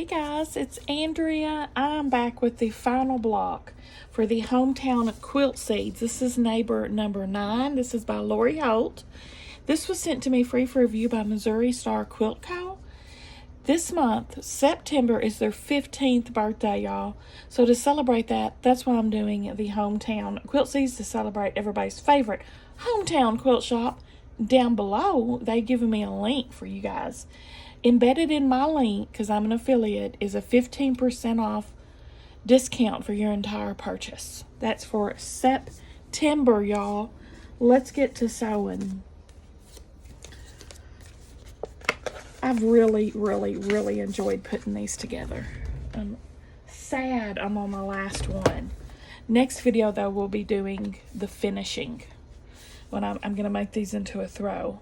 guys, it's Andrea. I'm back with the final block for the Hometown Quilt Seeds. This is neighbor number 9. This is by Lori Holt. This was sent to me free for review by Missouri Star Quilt Co. This month, September, is their 15th birthday, y'all. So to celebrate that, that's why I'm doing the Hometown Quilt Seeds, to celebrate everybody's favorite hometown quilt shop. Down below, they've given me a link for you guys. Embedded in my link, because I'm an affiliate, is a 15% off discount for your entire purchase. That's for September, y'all. Let's get to sewing. I've really enjoyed putting these together. I'm sad I'm on my last one. Next video, though, we'll be doing the finishing. When I'm going to make these into a throw.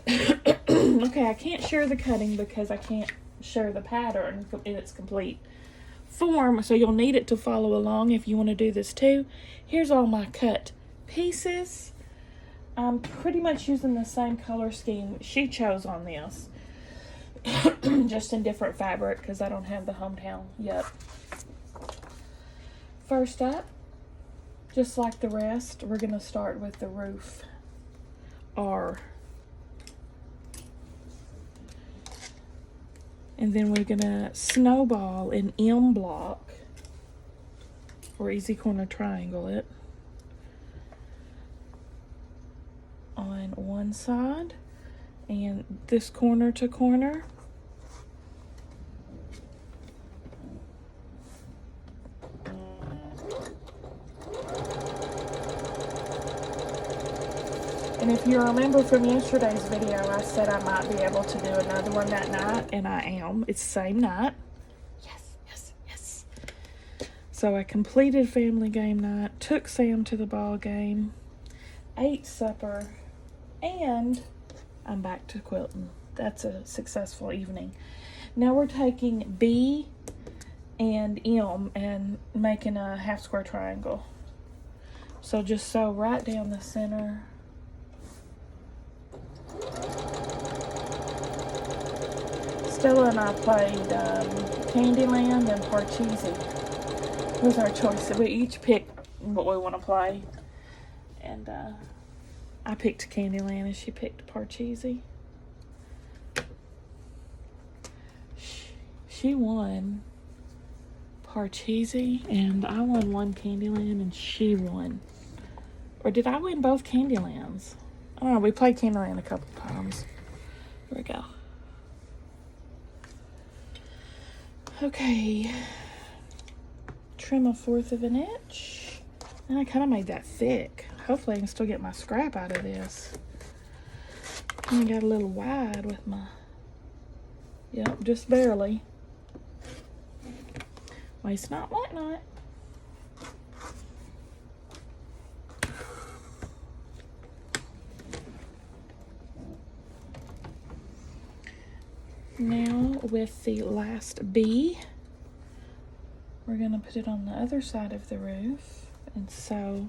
Okay, I can't share the cutting because I can't share the pattern in its complete form, so you'll need it to follow along if you want to do this too. Here's all my cut pieces. I'm pretty much using the same color scheme she chose on this, just in different fabric because I don't have the Hometown yet. First up, just like the rest, we're going to start with the roof R. And then we're going to snowball an M block, or easy corner triangle it, on one side, and this corner to corner. And if you remember from yesterday's video, I said I might be able to do another one that night, and I am. It's the same night. Yes. So I completed family game night, took Sam to the ball game, ate supper, and I'm back to quilting. That's a successful evening. Now we're taking B and M and making a half square triangle. So just sew right down the center. Stella and I played Candyland and Parcheesi. Was our choice. We each picked what we want to play. And I picked Candyland and she picked Parcheesi. She won Parcheesi and I won one Candyland and she won. Or did I win both Candylands? I don't know. We played Candyland a couple times. Here we go. Okay, trim 1/4 of an inch, and I kind of made that thick. Hopefully I can still get my scrap out of this. I got a little wide with my, yep, just barely. Waste not, want not. Now with the last B, we're going to put it on the other side of the roof and sew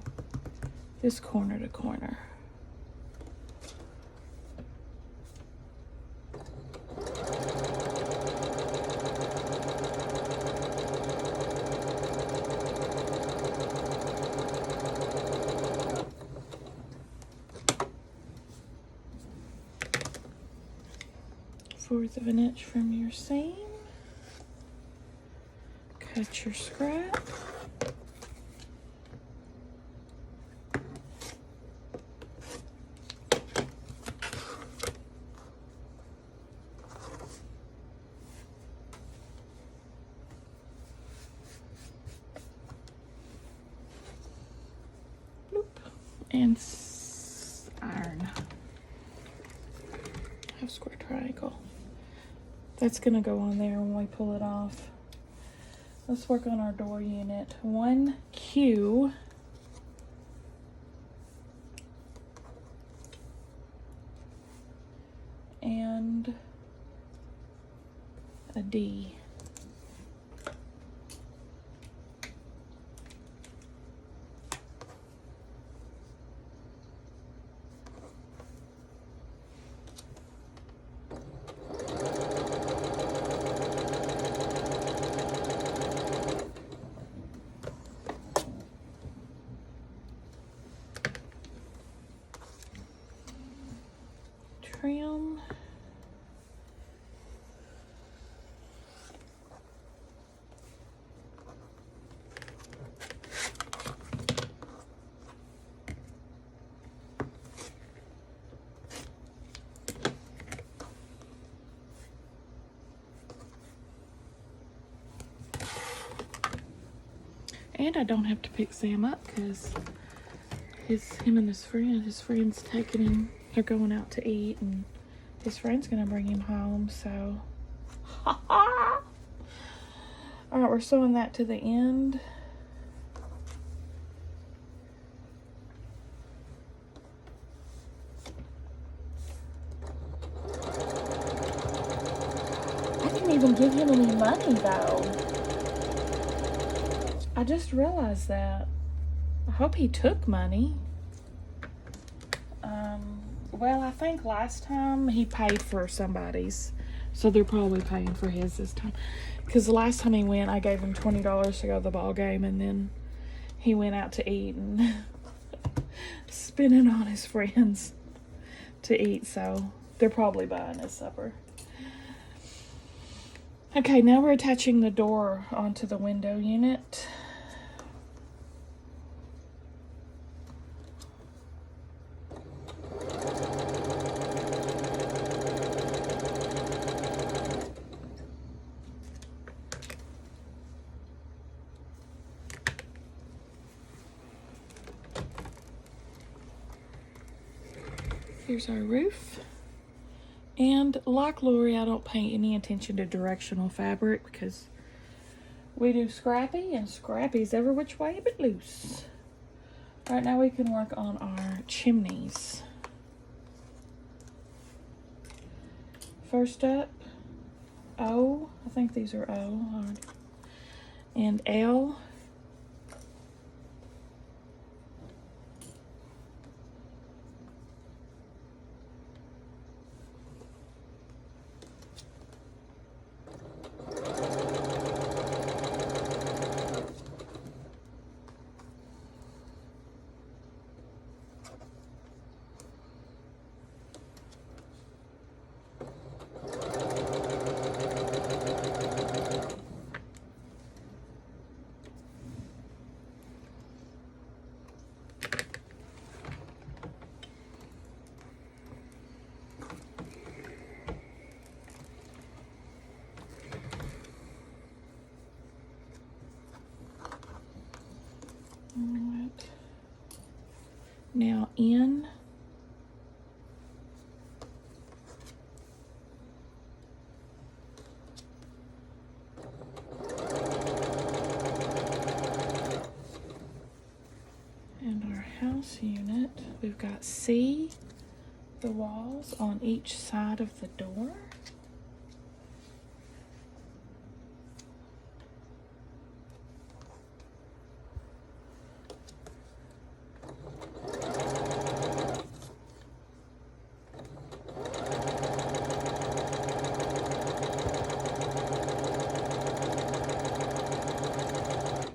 this corner to corner. Fourth of an inch from your seam. Cut your scrap. Bloop. And iron. Half square triangle. That's going to go on there when we pull it off. Let's work on our door unit. 1Q. And a D. trim. And I don't have to pick Sam up because him and his friend's taking him, they're going out to eat, and his friend's gonna bring him home, so. All right, we're sewing that to the end. I didn't even give him any money though. I just realized that. I hope he took money. Well, I think last time he paid for somebody's, so they're probably paying for his this time. Because the last time he went, I gave him $20 to go to the ball game, and then he went out to eat and spending on his friends to eat, so they're probably buying his supper. Okay, now we're attaching the door onto the window unit. Here's our roof. And like Lori, I don't pay any attention to directional fabric because we do scrappy, and scrappy's every which way but loose. All right, now we can work on our chimneys. First up, O, I think these are O, and L. Now in. And our house unit, we've got C, the walls on each side of the door.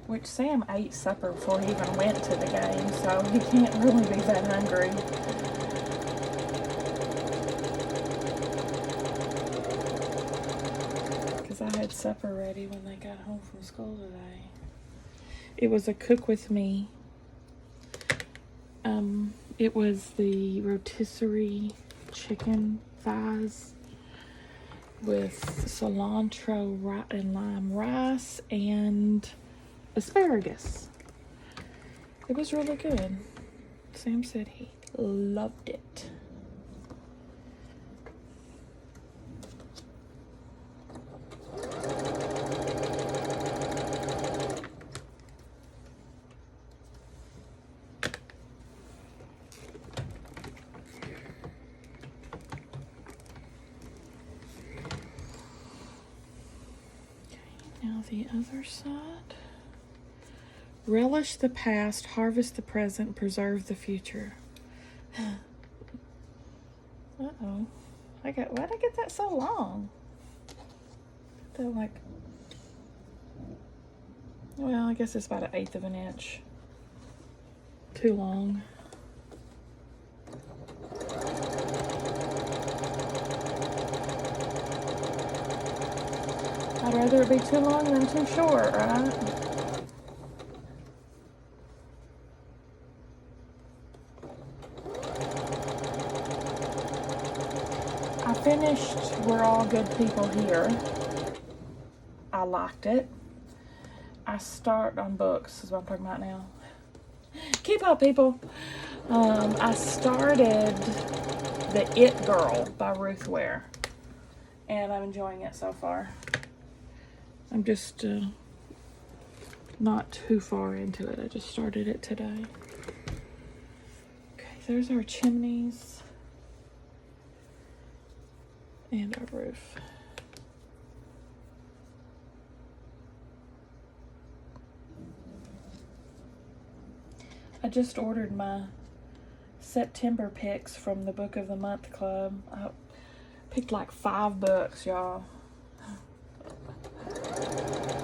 Which Sam ate supper before he even went to the game, so he can't really be that hungry. Because I had supper ready when they got home from school today. It was a cook with me. It was the rotisserie chicken thighs with cilantro and lime rice and asparagus. It was really good. Sam said he loved it. Now the other side. Relish the past, harvest the present, preserve the future. Uh-oh. Why'd I get that so long? They're like, well, I guess it's about 1/8 of an inch. Too long. rather it be too long than too short, right? I finished We're All Good People Here. I liked it. I start on books, is what I'm talking about now. Keep up, people. I started The It Girl by Ruth Ware, and I'm enjoying it so far. I'm just not too far into it. I just started it today. Okay, there's our chimneys and our roof. I just ordered my September picks from the Book of the Month Club. I picked like 5 books, y'all.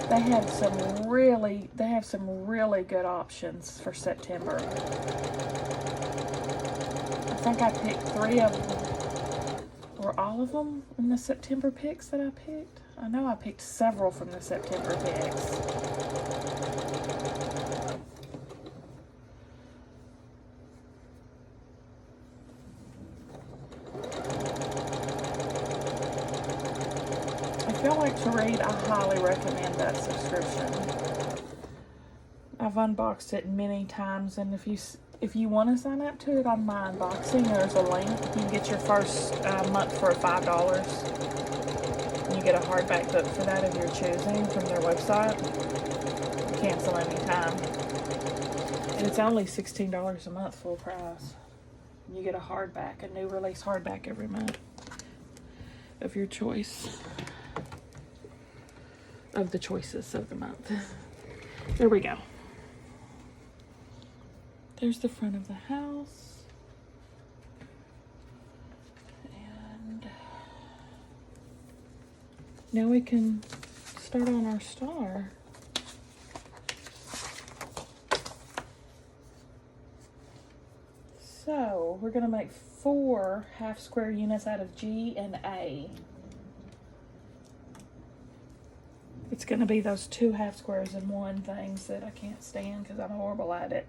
They have some really good options for September. I think I picked 3 of them. Were all of them in the September picks that I picked? I know I picked several from the September picks. If y'all like to read, I highly recommend that subscription. I've unboxed it many times, and if you want to sign up to it on my unboxing, there's a link. You can get your first month for $5. And you get a hardback book for that of your choosing from their website. You cancel anytime. And it's only $16 a month full price. And you get a hardback, a new release hardback every month of your choice. Of the choices of the month. There we go. There's the front of the house. And now we can start on our star. So we're going to make 4 half square units out of G and A. It's going to be those 2 half squares and 1 things that I can't stand because I'm horrible at it.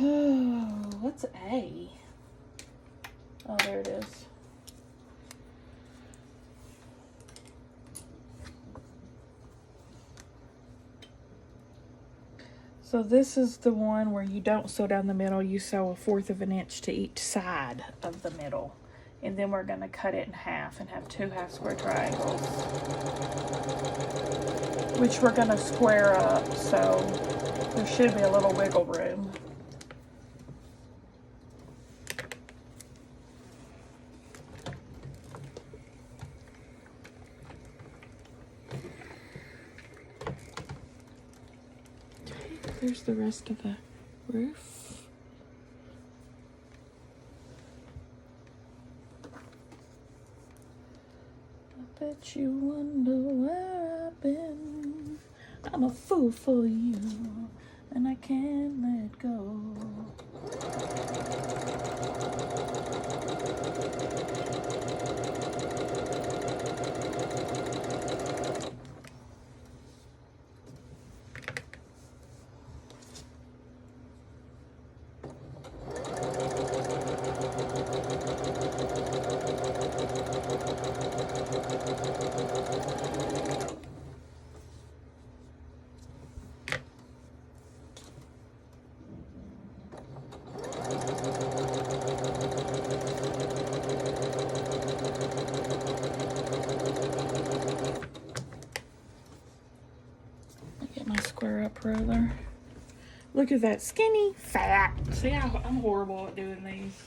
Oh, what's A? Oh, there it is. So this is the one where you don't sew down the middle. You sew 1/4 of an inch to each side of the middle. And then we're going to cut it in half and have 2 half square triangles, which we're going to square up, so there should be a little wiggle room. Okay, there's the rest of the roof. Bet you wonder where I've been. I'm a fool for you, and I can't let go. Square up ruler. Look at that skinny fat. See how I'm horrible at doing these.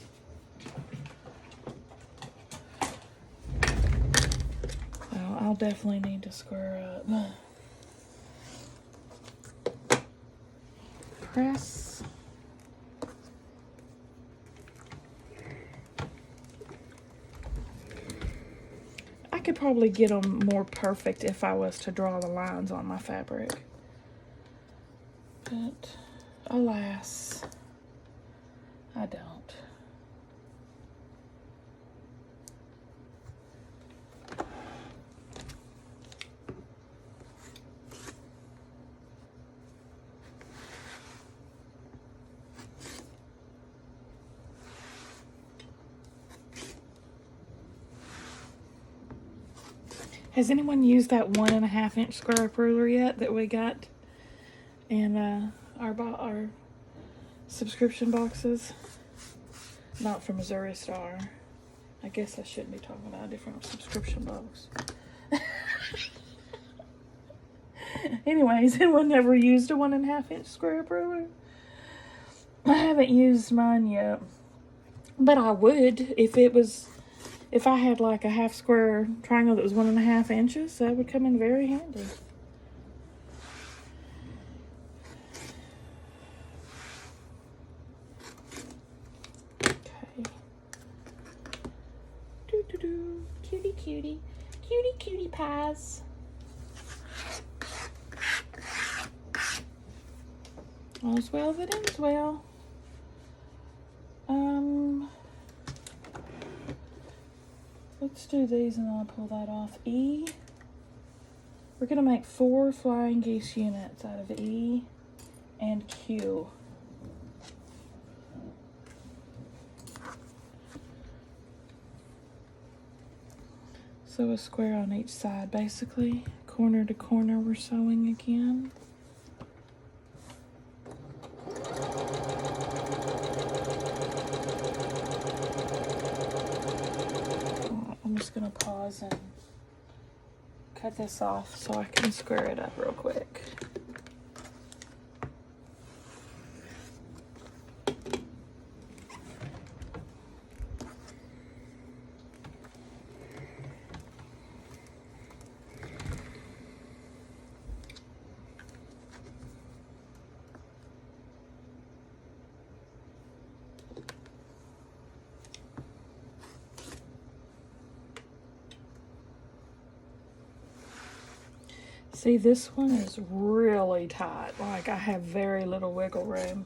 Well, I'll definitely need to square up. Press. I could probably get them more perfect if I was to draw the lines on my fabric. But alas, I don't. Has anyone used that 1.5 inch square ruler yet that we got in our subscription boxes? Not from Missouri Star. I guess I shouldn't be talking about a different subscription box. Anyways, anyone ever used a 1.5 inch square ruler? I haven't used mine yet, but I would if I had like a half square triangle that was 1.5 inches. That would come in very handy. Okay. Cutie, cutie, cutie, cutie pies. All's well that ends well. Let's do these and then I'll pull that off. E. We're gonna make 4 flying geese units out of E and Q. So a square on each side, basically. Corner to corner, we're sewing again. I'm just gonna pause and cut this off so I can square it up real quick. See, this one is really tight. Like, I have very little wiggle room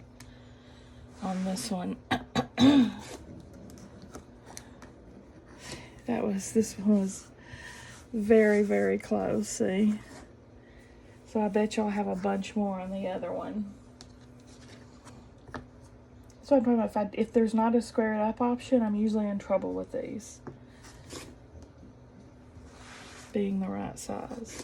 on this one. This one was very, very close, see? So I bet y'all have a bunch more on the other one. So I'm talking about, if there's not a squared up option, I'm usually in trouble with these being the right size.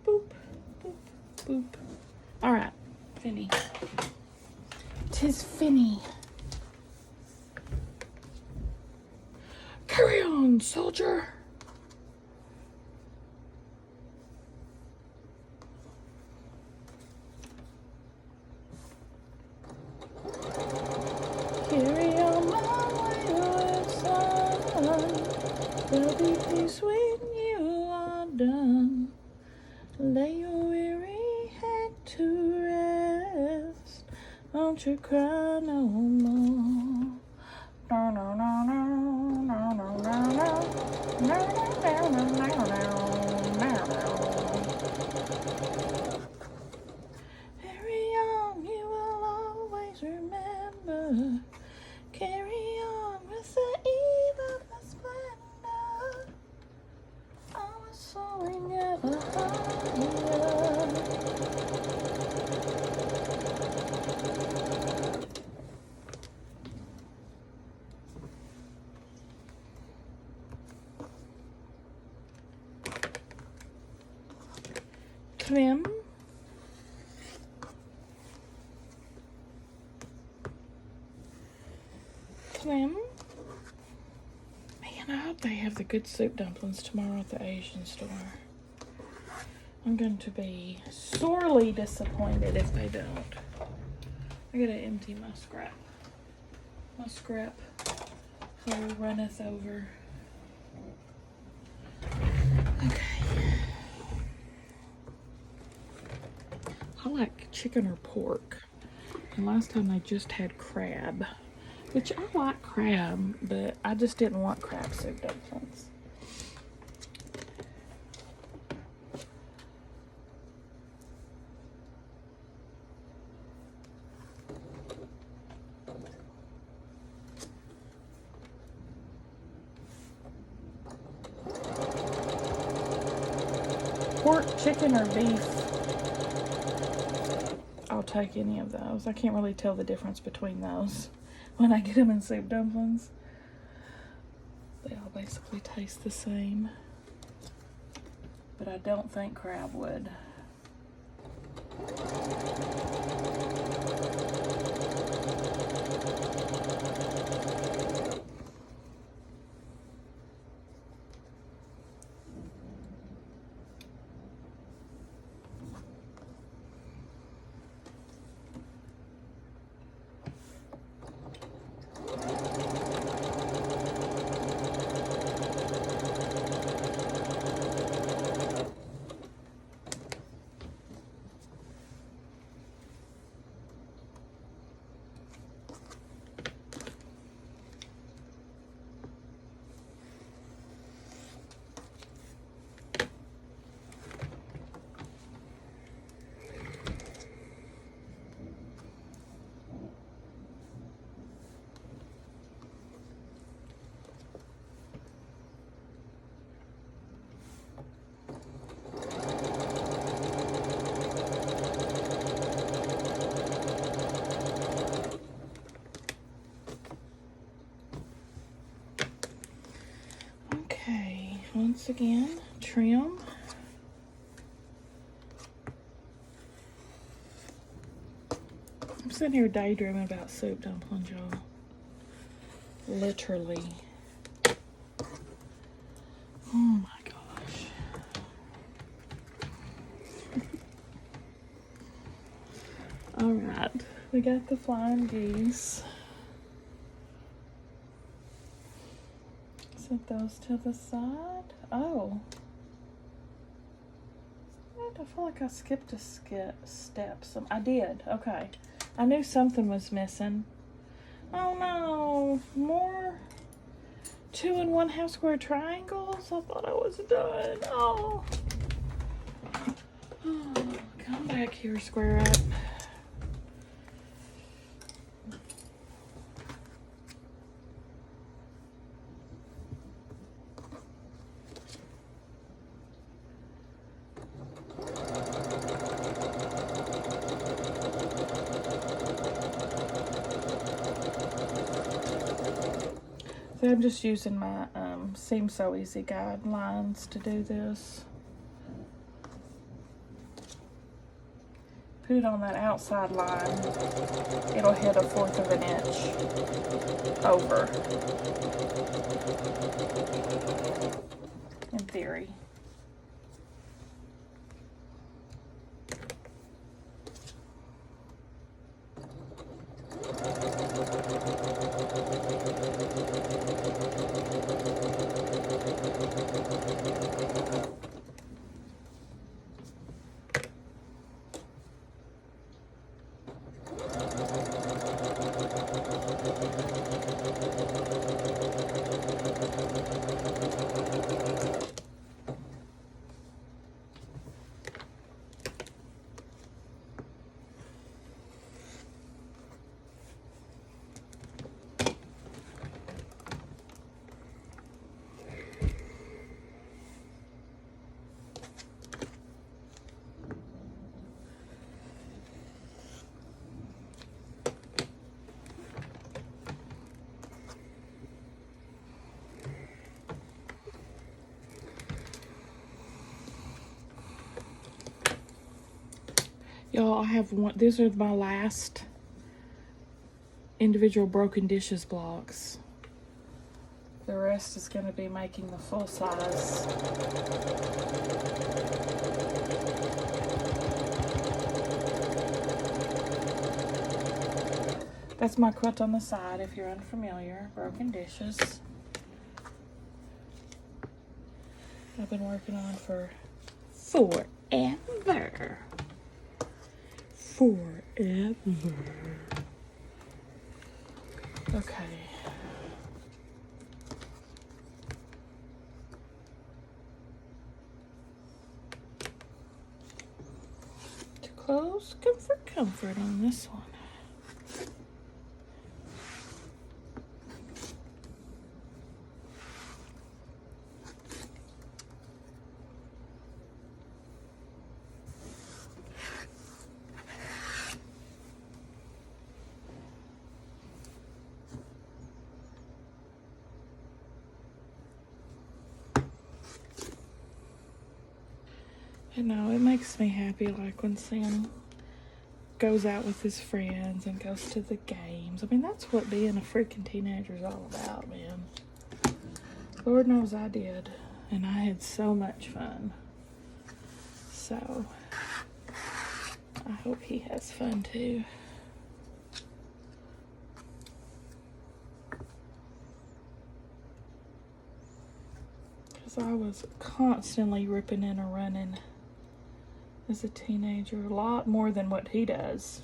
Boop. All right, Finny. 'Tis Finny. Carry on, soldier. Carry on my wayward son. There'll be peace when you are done. Lay your weary to rest, don't you cry no more. No, no, no, no, no, no, no, no, no, no, no, no, no. Carry on, you will always remember. Carry on with the eve of the splendor. I was soaring ever higher. Trim. Trim. Man, I hope they have the good soup dumplings tomorrow at the Asian store. I'm going to be sorely disappointed if they don't. I gotta empty my scrap. My scrap runneth over. Okay. I like chicken or pork. And last time I just had crab. Which I like crab, but I just didn't want crab soup dumplings. pork, chicken, or beef, I'll take any of those. I can't really tell the difference between those when I get them in soup dumplings. They all basically taste the same. But I don't think crab would. Okay, once again, trim. I'm sitting here daydreaming about soup dumplings, y'all. Literally. Oh my gosh. All right, we got the flying geese. Set those to the side. Oh. I feel like I skipped a step. I did. Okay. I knew something was missing. Oh no. More 2 1/2 square triangles. I thought I was done. Oh. Come back here, square up. So I'm just using my Seam So Easy guidelines to do this. Put it on that outside line. It'll hit 1/4 of an inch over, in theory. Y'all, I have one. These are my last individual broken dishes blocks. The rest is going to be making the full size. That's my quilt on the side, if you're unfamiliar. Broken dishes. I've been working on for forever. Forever. Okay. Too close. Comfort on this one. You know, it makes me happy, like when Sam goes out with his friends and goes to the games. I mean, that's what being a freaking teenager is all about, man. Lord knows I did. And I had so much fun. So, I hope he has fun too. Because I was constantly ripping and running as a teenager. A lot more than what he does.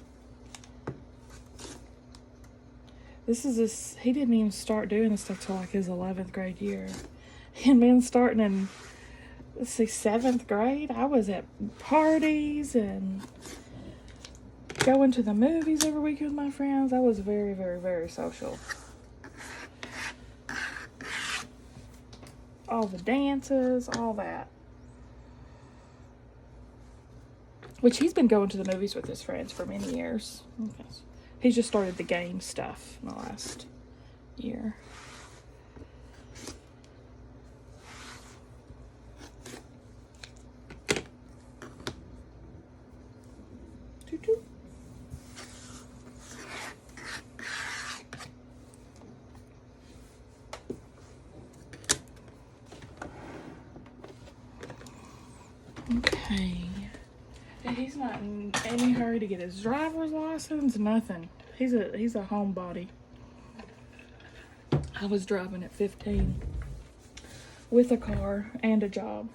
He didn't even start doing this stuff till like his 11th grade year. And then starting in, let's see, 7th grade, I was at parties and going to the movies every week with my friends. I was very, very, very social. All the dances, all that. Which he's been going to the movies with his friends for many years. Okay. He's just started the game stuff in the last year. Okay. And he's not in any hurry to get his driver's license, nothing. He's a homebody. I was driving at 15 with a car and a job.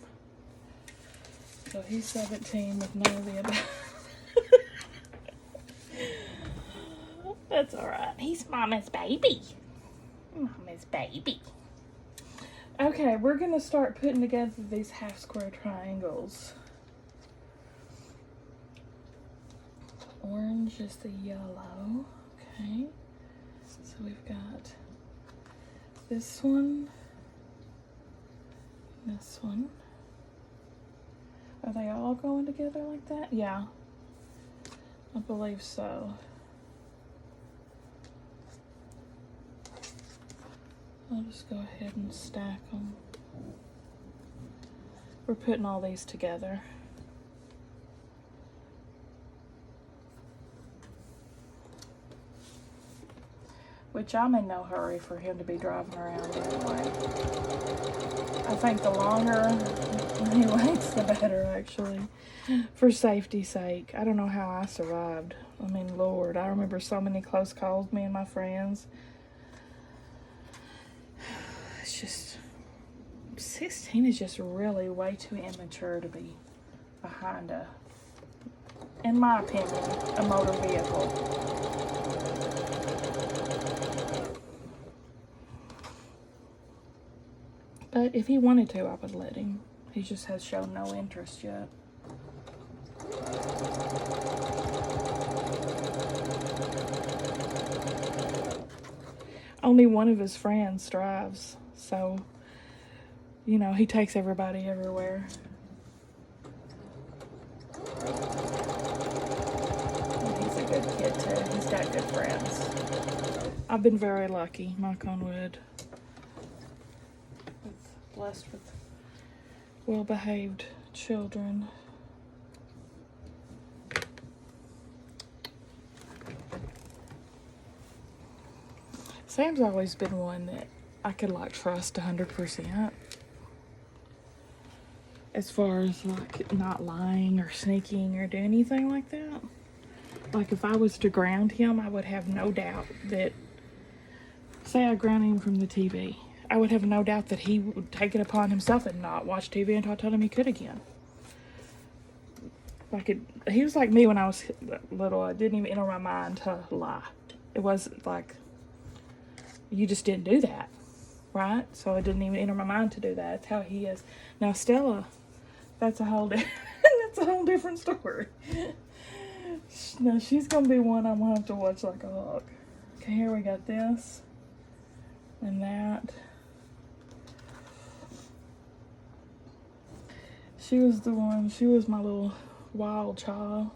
So he's 17 with none of the above. That's alright. He's mama's baby. Mama's baby. Okay, we're going to start putting together these half square triangles. Orange is the yellow. Okay. So we've got this one. This one. Are they all going together like that? Yeah. I believe so. I'll just go ahead and stack them. We're putting all these together. Which I'm in no hurry for him to be driving around anyway. I think the longer he waits, the better, actually. For safety's sake. I don't know how I survived. I mean, Lord, I remember so many close calls, me and my friends. It's just, 16 is just really way too immature to be behind a, in my opinion, a motor vehicle. But if he wanted to, I would let him. He just has shown no interest yet. Only one of his friends drives, so, you know, he takes everybody everywhere. And he's a good kid too. He's got good friends. I've been very lucky, knock on wood. Blessed with well-behaved children. Sam's always been one that I could like trust 100%. As far as like not lying or sneaking or doing anything like that. Like if I was to ground him, I would have no doubt that, say I ground him from the TV, I would have no doubt that he would take it upon himself and not watch TV until I told him he could again. Like he was like me when I was little. It didn't even enter my mind to lie. It wasn't like, you just didn't do that, right? So it didn't even enter my mind to do that. That's how he is. Now Stella, that's a whole different story. Now she's gonna be one I'm gonna have to watch like a hawk. Okay, here we got this and that. She was my little wild child.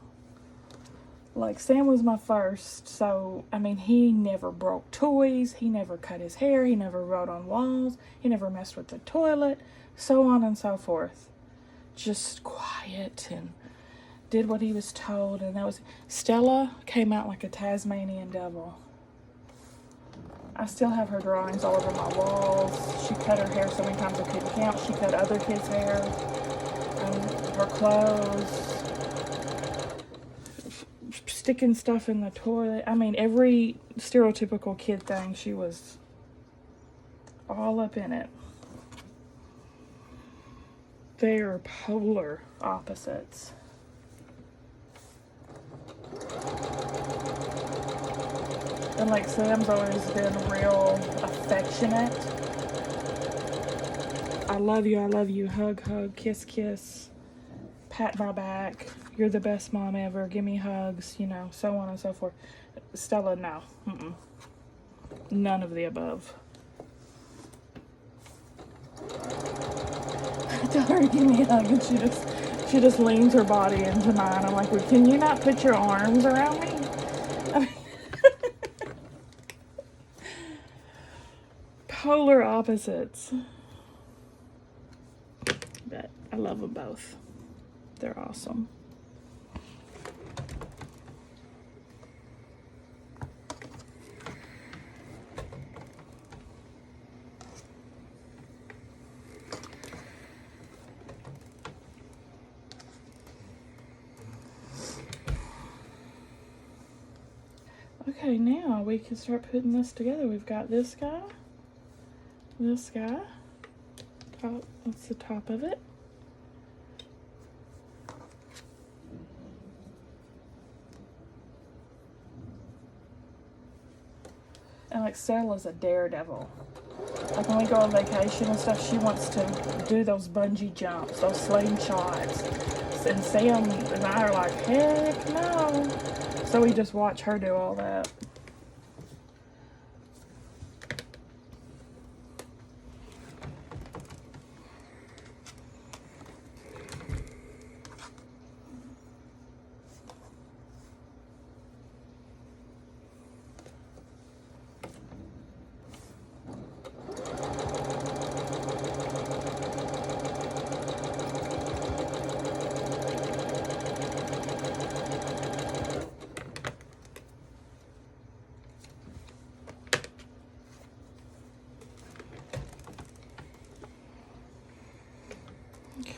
Like, Sam was my first, so, I mean, he never broke toys, he never cut his hair, he never wrote on walls, he never messed with the toilet, so on and so forth. just quiet and did what he was told. And that was, Stella came out like a Tasmanian devil. I still have her drawings all over my walls. She cut her hair so many times I couldn't count. She cut other kids' hair, her clothes, sticking stuff in the toilet. I mean, every stereotypical kid thing, she was all up in it. They are polar opposites. And like Sam's always been real affectionate. I love you, hug, hug, kiss, kiss, pat my back, you're the best mom ever, give me hugs, you know, so on and so forth. Stella, no. None of the above. I tell her to give me a hug and she just leans her body into mine. I'm like, well, can you not put your arms around me? I mean, polar opposites. But I love them both. They're awesome. Okay, now we can start putting this together. We've got this guy, top, that's the top of it. And like Stella's a daredevil. Like when we go on vacation and stuff, she wants to do those bungee jumps, those slingshots. And Sam and I are like, heck no. So we just watch her do all that.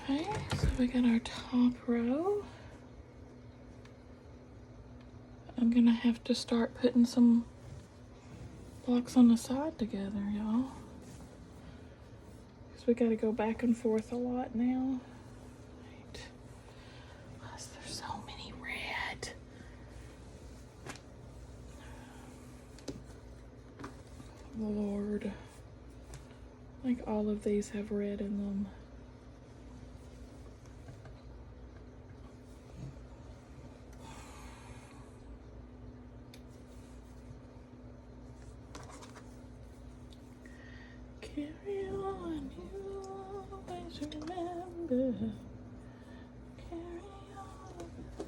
Okay, so we got our top row. I'm gonna have to start putting some blocks on the side together, y'all. Because we gotta go back and forth a lot now. Right. Plus, there's so many red. Lord. Like all of these have red in them. Carry on, you always remember. Carry on, the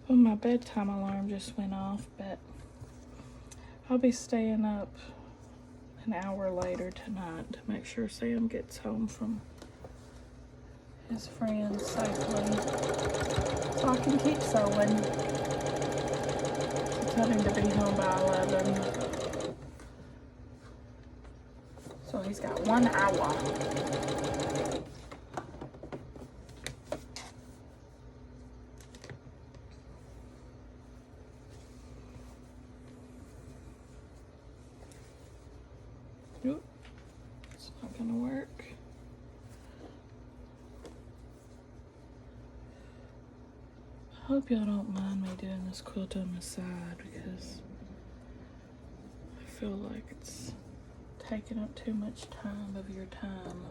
well, my bedtime alarm just went off, but I'll be staying up an hour later tonight to make sure Sam gets home from his friends safely, so I can keep sewing. I tell him to be home by 11, so he's got 1 hour. Nope, it's not gonna work. I hope y'all don't mind me doing this quilt on the side because I feel like it's taking up too much time of your time.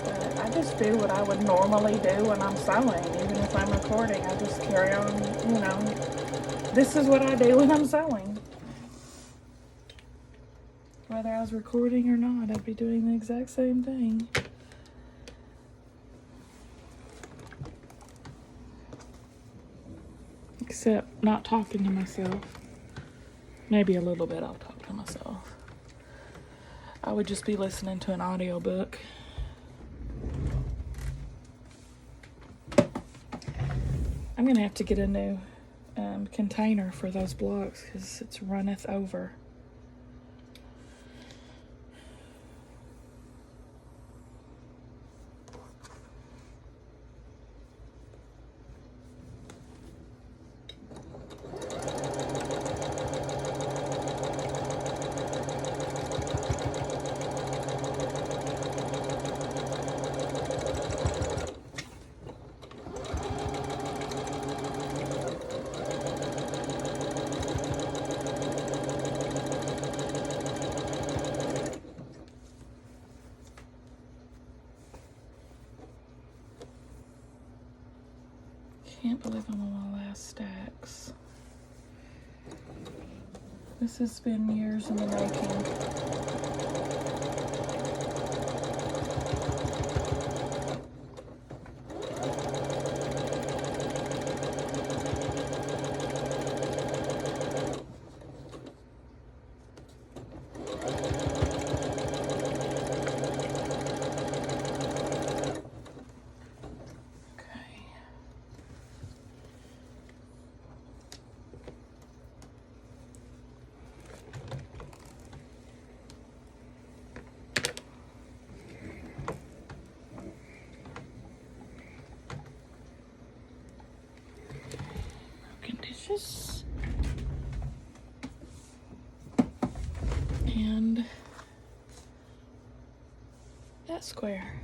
But I just do what I would normally do when I'm sewing. Even if I'm recording, I just carry on, you know. This is what I do when I'm sewing. Whether I was recording or not, I'd be doing the exact same thing. Except not talking to myself. Maybe a little bit I'll talk to myself. I would just be listening to an audiobook. I'm gonna have to get a new container for those blocks because it's runneth over. Can't believe I'm on my last stacks. This has been years in the making. Dishes and that square.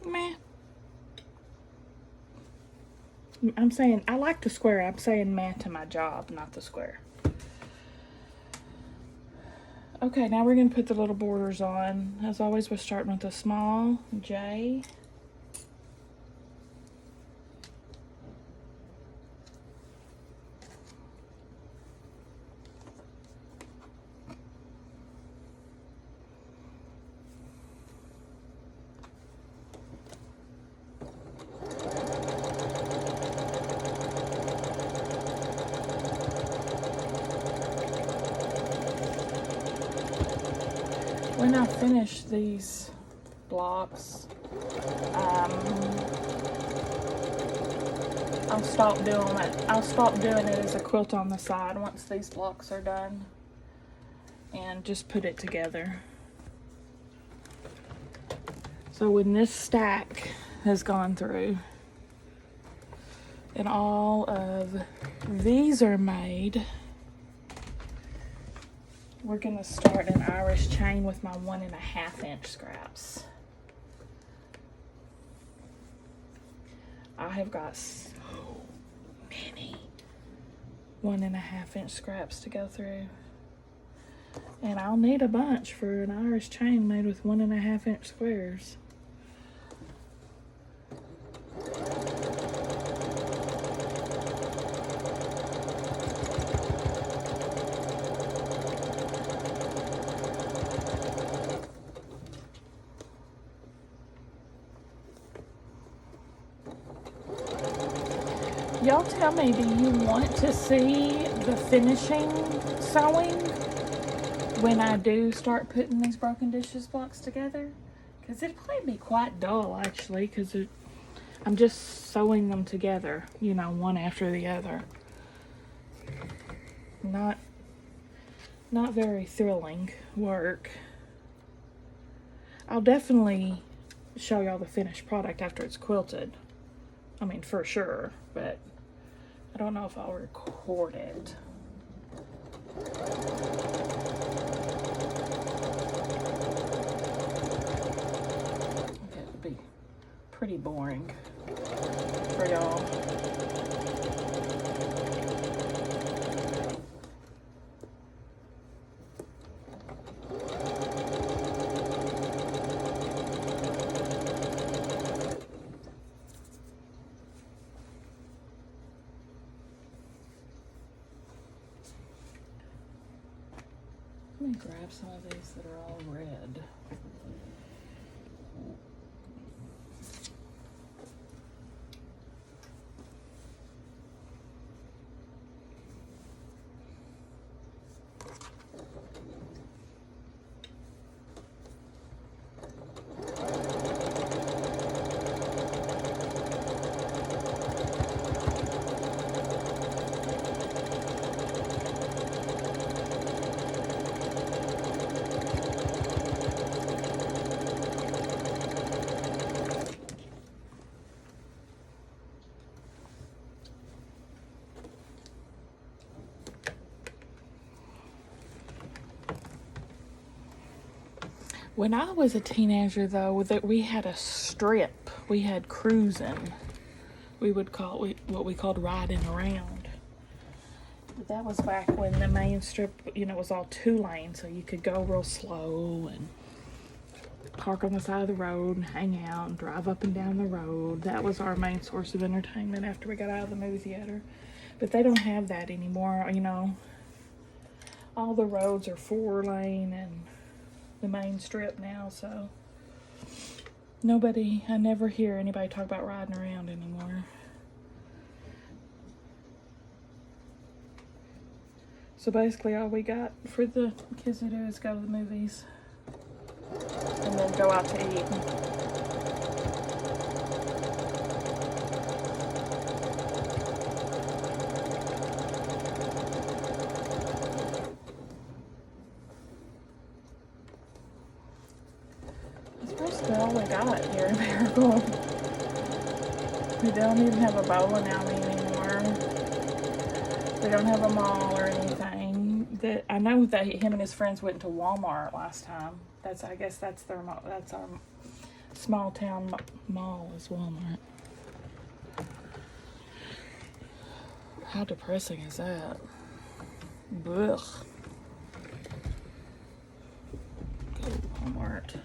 Meh. I'm saying I like the square. I'm saying meh to my job, not the square. Okay, now we're gonna put the little borders on. As always, we're starting with a small J. When I finish these blocks, I'll stop doing it. I'll stop doing it as a quilt on the side once these blocks are done, and just put it together. So when this stack has gone through and all of these are made, we're gonna start an Irish chain with my 1.5 inch scraps. I have got so many 1.5 inch scraps to go through. And I'll need a bunch for an Irish chain made with 1.5 inch squares. Y'all tell me, do you want to see the finishing sewing when I do start putting these broken dishes blocks together? Because it'll probably be quite dull, actually, because I'm just sewing them together, you know, one after the other. Not very thrilling work. I'll definitely show y'all the finished product after it's quilted. I mean, for sure, but I don't know if I'll record it. pretty boring for y'all. Let me grab some of these that are all red. When I was a teenager, though, that we had a strip. We had cruising. We would call it what we called riding around. But that was back when the main strip, you know, was all 2-lane, so you could go real slow and park on the side of the road and hang out and drive up and down the road. That was our main source of entertainment after we got out of the movie theater. But they don't have that anymore, you know. All the roads are 4-lane and the main strip now, so I never hear anybody talk about riding around anymore. So basically all we got for the kids to do is go to the movies and then go out to eat. That's all we got here in Paragould. We don't even have a bowling alley anymore. We don't have a mall or anything. I know that him and his friends went to Walmart last time. I guess that's our small town mall is Walmart. How depressing is that? Ugh. Go to Walmart.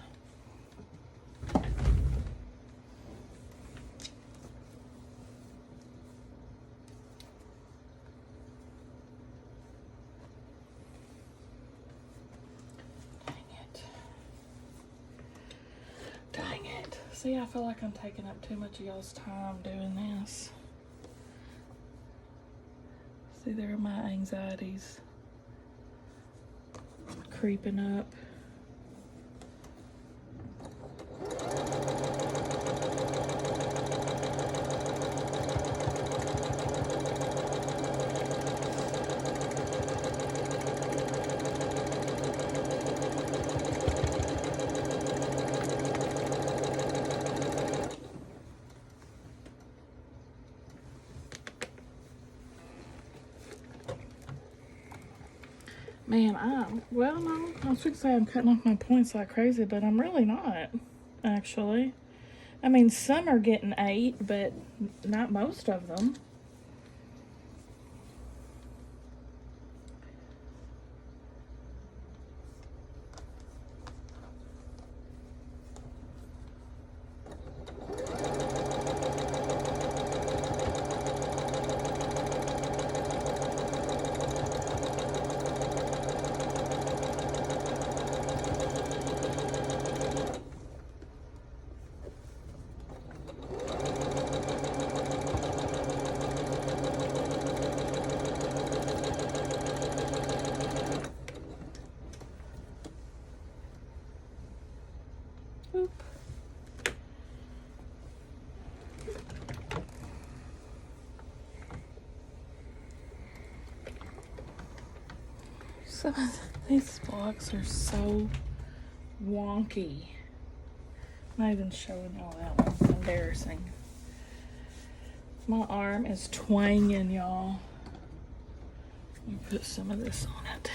Dang it. See, I feel like I'm taking up too much of y'all's time doing this. See, there are my anxieties creeping up. Man, well, no, I was going to say I'm cutting off my points like crazy, but I'm really not, actually. I mean, some are getting 8, but not most of them. Oop. Some of these blocks are so wonky. I'm not even showing y'all that one. It's embarrassing. My arm is twanging, y'all. Let me put some of this on it.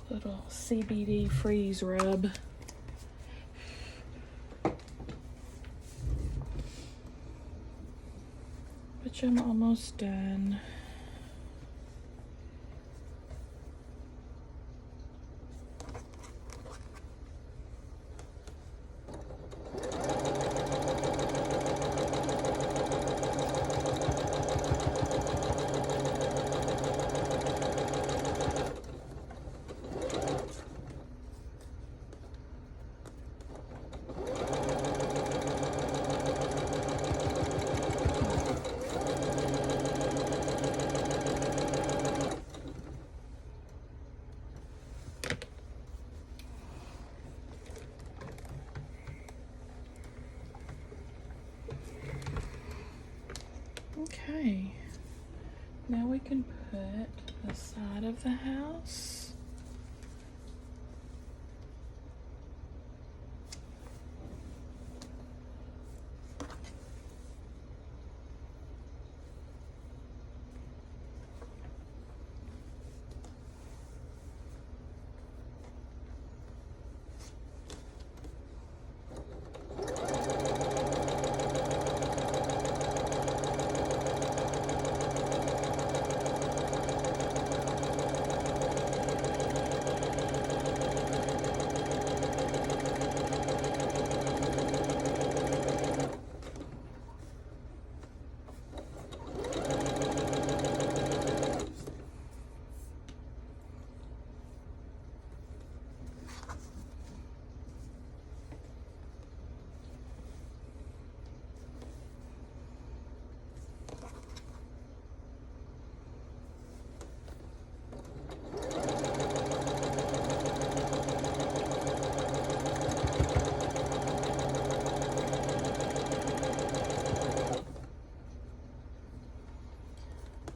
Little CBD freeze rub. Which I'm almost done. Okay, now we can put the side of the house.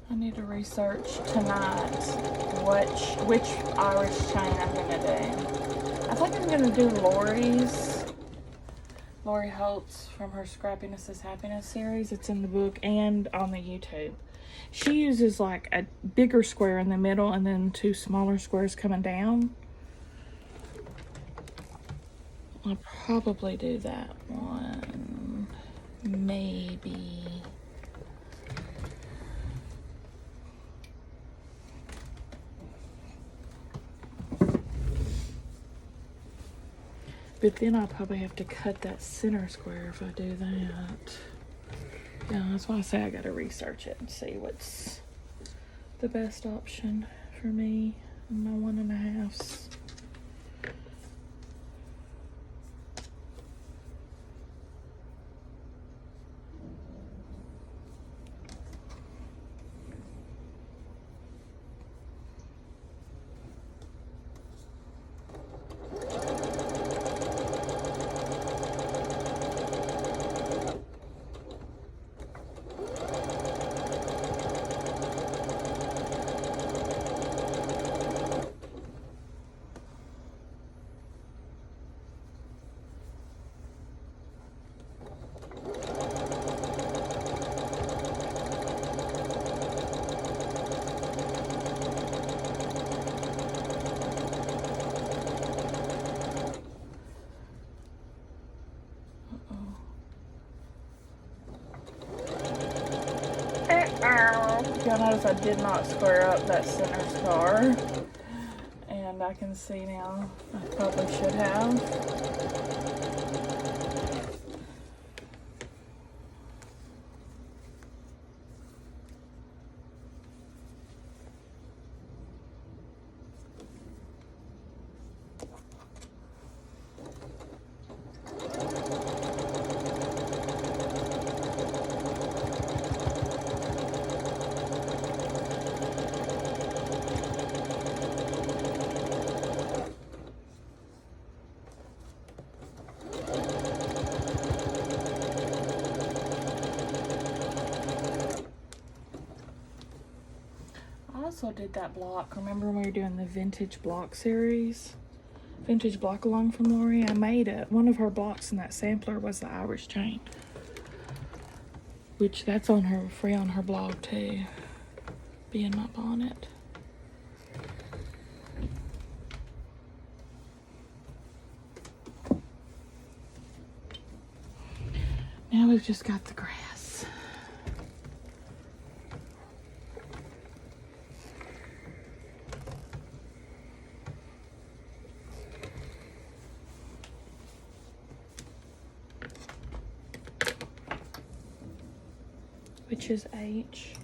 I need to research tonight which Irish chain I'm gonna do. I think I'm gonna do Lori Holt's from her Scrappiness is Happiness series. It's in the book and on the YouTube. She uses like a bigger square in the middle and then 2 smaller squares coming down. I'll probably do that one. Maybe. But then I'll probably have to cut that center square if I do that. Yeah, that's why I say I gotta research it and see what's the best option for me and my 1.5s. You'll notice I did not square up that center star, and I can see now I probably should have. Also did that block. Remember when we were doing the vintage block series? Vintage block along from Lori? I made it. One of her blocks in that sampler was the Irish chain. Which that's on her free on her blog too. Being my bonnet. we've just got the grass. Which is H.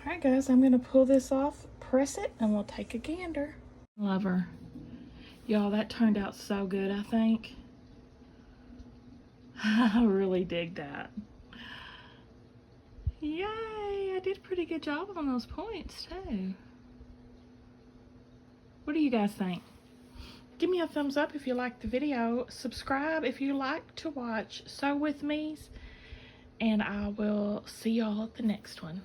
Alright guys, I'm going to pull this off, press it, and we'll take a gander. Love her. Y'all, that turned out so good, I think. I really dig that. Yay! I did a pretty good job on those points, too. What do you guys think? Give me a thumbs up if you liked the video. Subscribe if you like to watch Sew With Me's. And I will see y'all at the next one.